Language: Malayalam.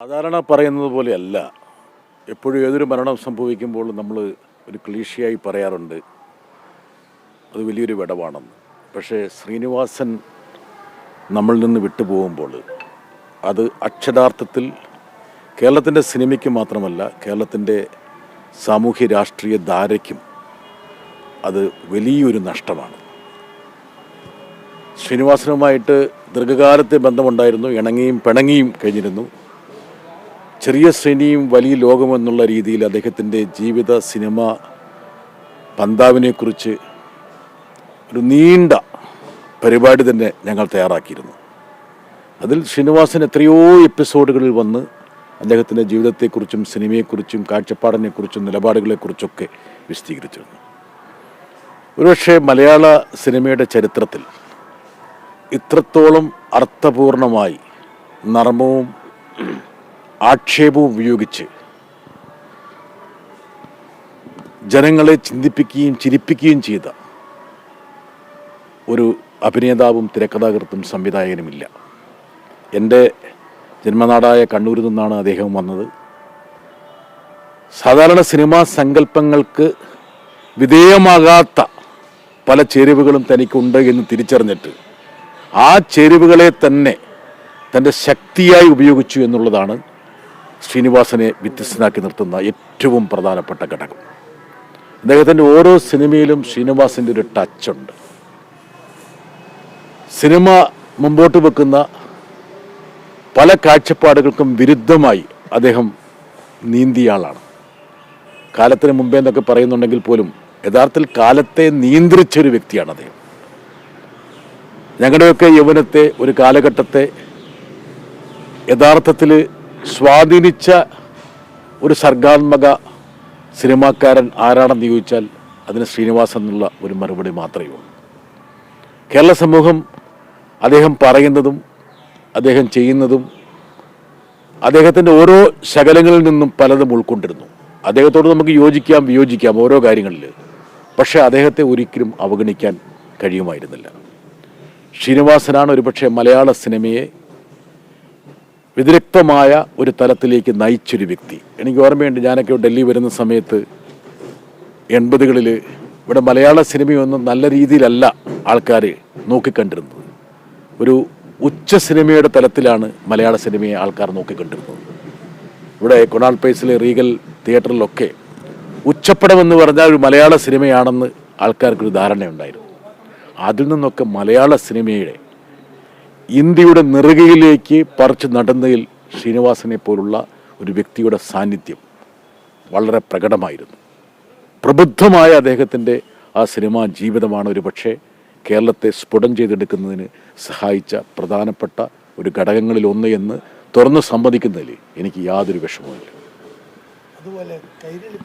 സാധാരണ പറയുന്നത് പോലെയല്ല. എപ്പോഴും ഏതൊരു മരണം സംഭവിക്കുമ്പോൾ നമ്മൾ ഒരു ക്ലീഷയായി പറയാറുണ്ട്, അത് വലിയൊരു വിടവാണെന്ന്. പക്ഷേ ശ്രീനിവാസൻ നമ്മളിൽ നിന്ന് വിട്ടുപോകുമ്പോൾ അത് അക്ഷരാർത്ഥത്തിൽ കേരളത്തിൻ്റെ സിനിമയ്ക്ക് മാത്രമല്ല, കേരളത്തിൻ്റെ സാമൂഹ്യ രാഷ്ട്രീയ ധാരയ്ക്കും അത് വലിയൊരു നഷ്ടമാണ്. ശ്രീനിവാസനുമായിട്ട് ദീർഘകാലത്തെ ബന്ധമുണ്ടായിരുന്നു, ഇണങ്ങിയും പിണങ്ങിയും കഴിഞ്ഞിരുന്നു. ചെറിയ ശ്രേണിയും വലിയ ലോകമെന്നുള്ള രീതിയിൽ അദ്ദേഹത്തിൻ്റെ ജീവിത സിനിമ പന്താവിനെക്കുറിച്ച് ഒരു നീണ്ട പരിപാടി തന്നെ ഞങ്ങൾ തയ്യാറാക്കിയിരുന്നു. അതിൽ ശ്രീനിവാസൻ എത്രയോ എപ്പിസോഡുകളിൽ വന്ന് അദ്ദേഹത്തിൻ്റെ ജീവിതത്തെക്കുറിച്ചും സിനിമയെക്കുറിച്ചും കാഴ്ചപ്പാടിനെക്കുറിച്ചും നിലപാടുകളെക്കുറിച്ചൊക്കെ വിശദീകരിച്ചിരുന്നു. ഒരുപക്ഷെ മലയാള സിനിമയുടെ ചരിത്രത്തിൽ ഇത്രത്തോളം അർത്ഥപൂർണമായി നർമ്മവും ആക്ഷേപവും ഉപയോഗിച്ച് ജനങ്ങളെ ചിന്തിപ്പിക്കുകയും ചിരിപ്പിക്കുകയും ചെയ്ത ഒരു അഭിനേതാവും തിരക്കഥാകൃത്തും സംവിധായകനുമില്ല. എൻ്റെ ജന്മനാടായ കണ്ണൂരിൽ നിന്നാണ് അദ്ദേഹം വന്നത്. സാധാരണ സിനിമാ സങ്കല്പങ്ങൾക്ക് വിധേയമാകാത്ത പല ചേരുവകളും തനിക്കുണ്ട് എന്ന് തിരിച്ചറിഞ്ഞിട്ട് ആ ചേരുവകളെ തന്നെ തൻ്റെ ശക്തിയായി ഉപയോഗിച്ചു എന്നുള്ളതാണ് ശ്രീനിവാസനെ വ്യത്യസ്തനാക്കി നിർത്തുന്ന ഏറ്റവും പ്രധാനപ്പെട്ട ഘടകം. അദ്ദേഹത്തിൻ്റെ ഓരോ സിനിമയിലും ശ്രീനിവാസൻ്റെ ഒരു ടച്ചുണ്ട്. സിനിമ മുമ്പോട്ട് വെക്കുന്ന പല കാഴ്ചപ്പാടുകൾക്കും വിരുദ്ധമായി അദ്ദേഹം നീന്തിയ ആളാണ്. കാലത്തിന് മുമ്പേ എന്നൊക്കെ പറയുന്നുണ്ടെങ്കിൽ പോലും യഥാർത്ഥത്തിൽ കാലത്തെ നിയന്ത്രിച്ചൊരു വ്യക്തിയാണ് അദ്ദേഹം. ഞങ്ങളുടെയൊക്കെ യൗവനത്തെ, ഒരു കാലഘട്ടത്തെ യഥാർത്ഥത്തിൽ സ്വാധീനിച്ച ഒരു സർഗാത്മക സിനിമാക്കാരൻ ആരാണെന്ന് ചോദിച്ചാൽ അതിന് ശ്രീനിവാസൻ എന്നുള്ള ഒരു മറുപടി മാത്രമേ ഉള്ളൂ. കേരള സമൂഹം അദ്ദേഹം പറയുന്നതും അദ്ദേഹം ചെയ്യുന്നതും അദ്ദേഹത്തിൻ്റെ ഓരോ ശകലങ്ങളിൽ നിന്നും പലതും ഉൾക്കൊണ്ടിരുന്നു. അദ്ദേഹത്തോട് നമുക്ക് യോജിക്കാം വിയോജിക്കാം ഓരോ കാര്യങ്ങളിൽ, പക്ഷേ അദ്ദേഹത്തെ ഒരിക്കലും അവഗണിക്കാൻ കഴിയുമായിരുന്നില്ല. ശ്രീനിവാസനാണ് ഒരുപക്ഷെ മലയാള സിനിമയെ വിദഗ്ധമായ ഒരു തലത്തിലേക്ക് നയിച്ചൊരു വ്യക്തി. എനിക്ക് ഓർമ്മയുണ്ട്, ഞാനൊക്കെ ഡൽഹി വരുന്ന സമയത്ത് 80കളിൽ ഇവിടെ മലയാള സിനിമയൊന്നും നല്ല രീതിയിലല്ല ആൾക്കാർ നോക്കിക്കണ്ടിരുന്നത്. ഒരു ഉച്ച സിനിമയുടെ തലത്തിലാണ് മലയാള സിനിമയെ ആൾക്കാർ നോക്കിക്കണ്ടിരുന്നത്. ഇവിടെ കൊണാൾ പ്ലേസിലെ റീഗൽ തിയേറ്ററിലൊക്കെ ഉച്ചപ്പടമെന്ന് പറഞ്ഞാൽ ഒരു മലയാള സിനിമയാണെന്ന് ആൾക്കാർക്കൊരു ധാരണയുണ്ടായിരുന്നു. അതിൽ നിന്നൊക്കെ മലയാള സിനിമയുടെ ഇന്ത്യയുടെ നെറുകയിലേക്ക് പറിച്ചു നടന്നതിൽ ശ്രീനിവാസനെ പോലുള്ള ഒരു വ്യക്തിയുടെ സാന്നിധ്യം വളരെ പ്രകടമായിരുന്നു. പ്രബുദ്ധമായ അദ്ദേഹത്തിൻ്റെ ആ സിനിമാ ജീവിതമാണ് ഒരു പക്ഷേ കേരളത്തെ സ്ഫുടം ചെയ്തെടുക്കുന്നതിന് സഹായിച്ച പ്രധാനപ്പെട്ട ഒരു ഘടകങ്ങളിൽ ഒന്ന് എന്ന് തുറന്നു സമ്മതിക്കുന്നതിൽ എനിക്ക് യാതൊരു വിഷമവുമില്ല. അതുപോലെ കൈരളി